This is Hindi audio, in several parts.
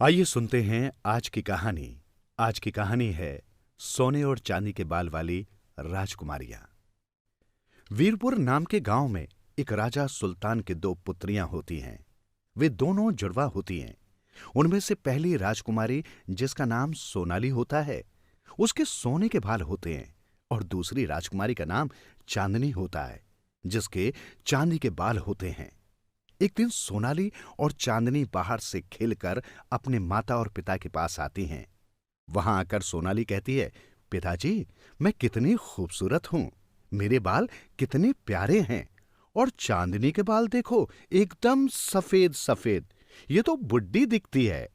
आइए सुनते हैं आज की कहानी। आज की कहानी है सोने और चांदी के बाल वाली राजकुमारियां। वीरपुर नाम के गांव में एक राजा सुल्तान के दो पुत्रियां होती हैं। वे दोनों जुड़वा होती हैं। उनमें से पहली राजकुमारी, जिसका नाम सोनाली होता है, उसके सोने के बाल होते हैं, और दूसरी राजकुमारी का नाम चांदनी होता है, जिसके चांदी के बाल होते हैं। एक दिन सोनाली और चांदनी बाहर से खेलकर अपने माता और पिता के पास आती हैं। वहां आकर सोनाली कहती है, पिताजी, मैं कितनी खूबसूरत हूं, मेरे बाल कितने प्यारे हैं, और चांदनी के बाल देखो, एकदम सफेद सफेद, ये तो बुड्ढी दिखती है।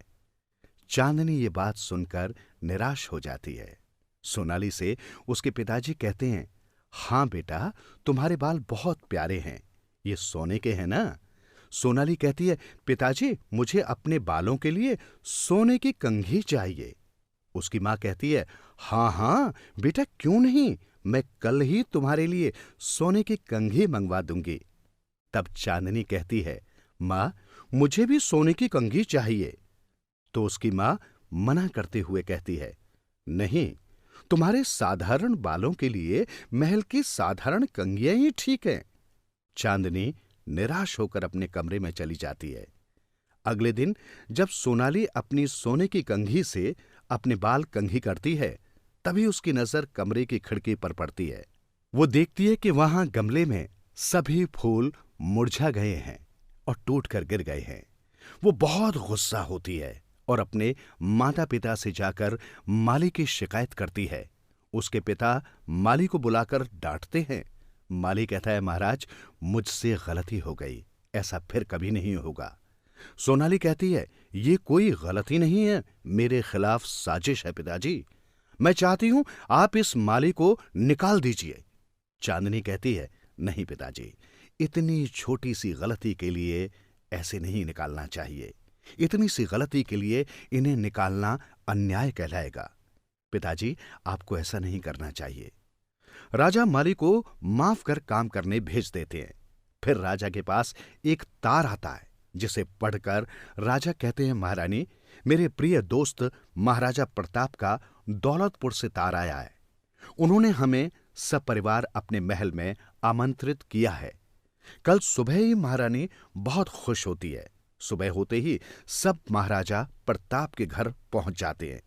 चांदनी ये बात सुनकर निराश हो जाती है। सोनाली से उसके पिताजी कहते हैं, हां बेटा, तुम्हारे बाल बहुत प्यारे हैं, ये सोने के हैं ना। सोनाली कहती है, पिताजी, मुझे अपने बालों के लिए सोने की कंघी चाहिए। उसकी मां कहती है, हां हां बेटा, क्यों नहीं, मैं कल ही तुम्हारे लिए सोने की कंघी मंगवा दूंगी। तब चांदनी कहती है, मां, मुझे भी सोने की कंघी चाहिए। तो उसकी मां मना करते हुए कहती है, नहीं, तुम्हारे साधारण बालों के लिए महल की साधारण कंघियां ही ठीक हैं। चांदनी निराश होकर अपने कमरे में चली जाती है। अगले दिन जब सोनाली अपनी सोने की कंघी से अपने बाल कंघी करती है, तभी उसकी नजर कमरे की खिड़की पर पड़ती है। वो देखती है कि वहां गमले में सभी फूल मुरझा गए हैं और टूटकर गिर गए हैं। वो बहुत गुस्सा होती है और अपने माता पिता से जाकर माली की शिकायत करती है। उसके पिता माली को बुलाकर डांटते हैं। माली कहता है, महाराज, मुझसे गलती हो गई, ऐसा फिर कभी नहीं होगा। सोनाली कहती है, ये कोई गलती नहीं है, मेरे खिलाफ साजिश है पिताजी। मैं चाहती हूं आप इस माली को निकाल दीजिए। चांदनी कहती है, नहीं पिताजी, इतनी छोटी सी गलती के लिए ऐसे नहीं निकालना चाहिए। इतनी सी गलती के लिए इन्हें निकालना अन्याय कहलाएगा। पिताजी, आपको ऐसा नहीं करना चाहिए। राजा माली को माफ कर काम करने भेज देते हैं। फिर राजा के पास एक तार आता है, जिसे पढ़कर राजा कहते हैं, महारानी, मेरे प्रिय दोस्त महाराजा प्रताप का दौलतपुर से तार आया है। उन्होंने हमें सपरिवार अपने महल में आमंत्रित किया है। कल सुबह ही महारानी बहुत खुश होती है। सुबह होते ही सब महाराजा प्रताप के घर पहुंच जाते हैं।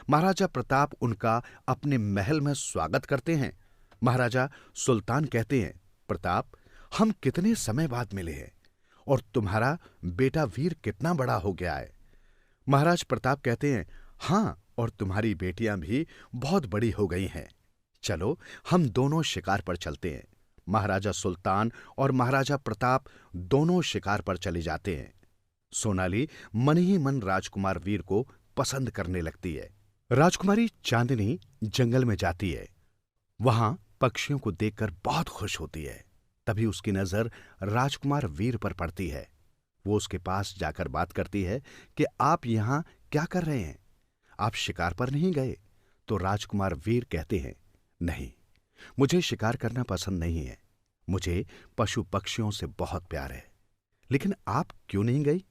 महाराजा प्रताप उनका अपने महल में स्वागत करते हैं। महाराजा सुल्तान कहते हैं, प्रताप, हम कितने समय बाद मिले हैं, और तुम्हारा बेटा वीर कितना बड़ा हो गया है। महाराज प्रताप कहते हैं, हां, और तुम्हारी बेटियां भी बहुत बड़ी हो गई हैं। चलो, हम दोनों शिकार पर चलते हैं। महाराजा सुल्तान और महाराजा प्रताप दोनों शिकार पर चले जाते हैं। सोनाली मन ही मन राजकुमार वीर को पसंद करने लगती है। राजकुमारी चांदनी जंगल में जाती है। वहां पक्षियों को देखकर बहुत खुश होती है। तभी उसकी नजर राजकुमार वीर पर पड़ती है। वो उसके पास जाकर बात करती है कि आप यहां क्या कर रहे हैं? आप शिकार पर नहीं गए? तो राजकुमार वीर कहते हैं, नहीं, मुझे शिकार करना पसंद नहीं है। मुझे पशु पक्षियों से बहुत प्यार है। लेकिन आप क्यों नहीं गई?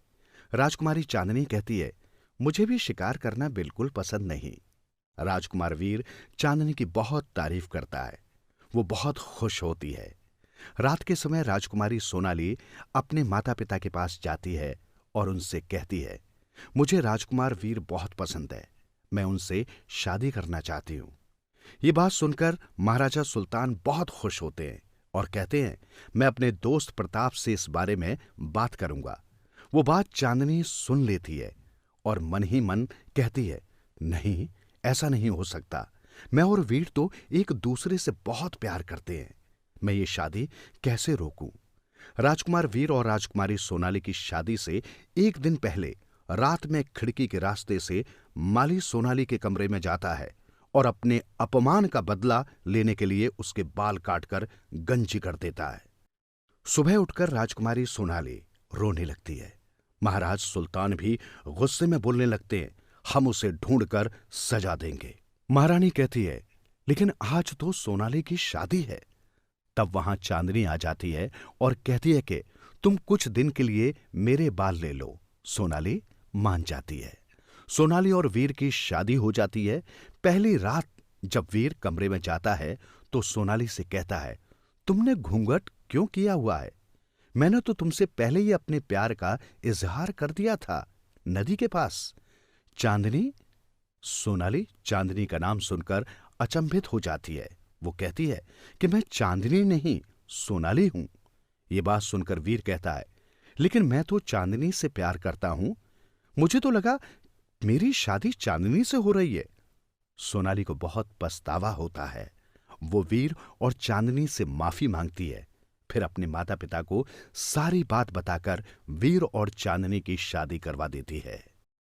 राजकुमारी चांदनी कहती है, मुझे भी शिकार करना बिल्कुल पसंद नहीं। राजकुमार वीर चांदनी की बहुत तारीफ करता है। वो बहुत खुश होती है। रात के समय राजकुमारी सोनाली अपने माता पिता के पास जाती है और उनसे कहती है, मुझे राजकुमार वीर बहुत पसंद है, मैं उनसे शादी करना चाहती हूं। ये बात सुनकर महाराजा सुल्तान बहुत खुश होते हैं और कहते हैं, मैं अपने दोस्त प्रताप से इस बारे में बात करूंगा। वो बात चांदनी सुन लेती है और मन ही मन कहती है, नहीं, ऐसा नहीं हो सकता। मैं और वीर तो एक दूसरे से बहुत प्यार करते हैं। मैं ये शादी कैसे रोकूं? राजकुमार वीर और राजकुमारी सोनाली की शादी से एक दिन पहले रात में खिड़की के रास्ते से माली सोनाली के कमरे में जाता है और अपने अपमान का बदला लेने के लिए उसके बाल काटकर गंजी कर देता है। सुबह उठकर राजकुमारी सोनाली रोने लगती है। महाराज सुल्तान भी गुस्से में बोलने लगते हैं, हम उसे ढूंढकर सजा देंगे। महारानी कहती है, लेकिन आज तो सोनाली की शादी है। तब वहां चांदनी आ जाती है और कहती है कि तुम कुछ दिन के लिए मेरे बाल ले लो। सोनाली मान जाती है। सोनाली और वीर की शादी हो जाती है। पहली रात जब वीर कमरे में जाता है तो सोनाली से कहता है, तुमने घूंघट क्यों किया हुआ है? मैंने तो तुमसे पहले ही अपने प्यार का इजहार कर दिया था, नदी के पास। चांदनी? सोनाली चांदनी का नाम सुनकर अचंभित हो जाती है। वो कहती है कि मैं चांदनी नहीं, सोनाली हूं। ये बात सुनकर वीर कहता है, लेकिन मैं तो चांदनी से प्यार करता हूं। मुझे तो लगा मेरी शादी चांदनी से हो रही है। सोनाली को बहुत पछतावा होता है। वो वीर और चांदनी से माफी मांगती है। फिर अपने माता पिता को सारी बात बताकर वीर और चांदनी की शादी करवा देती है।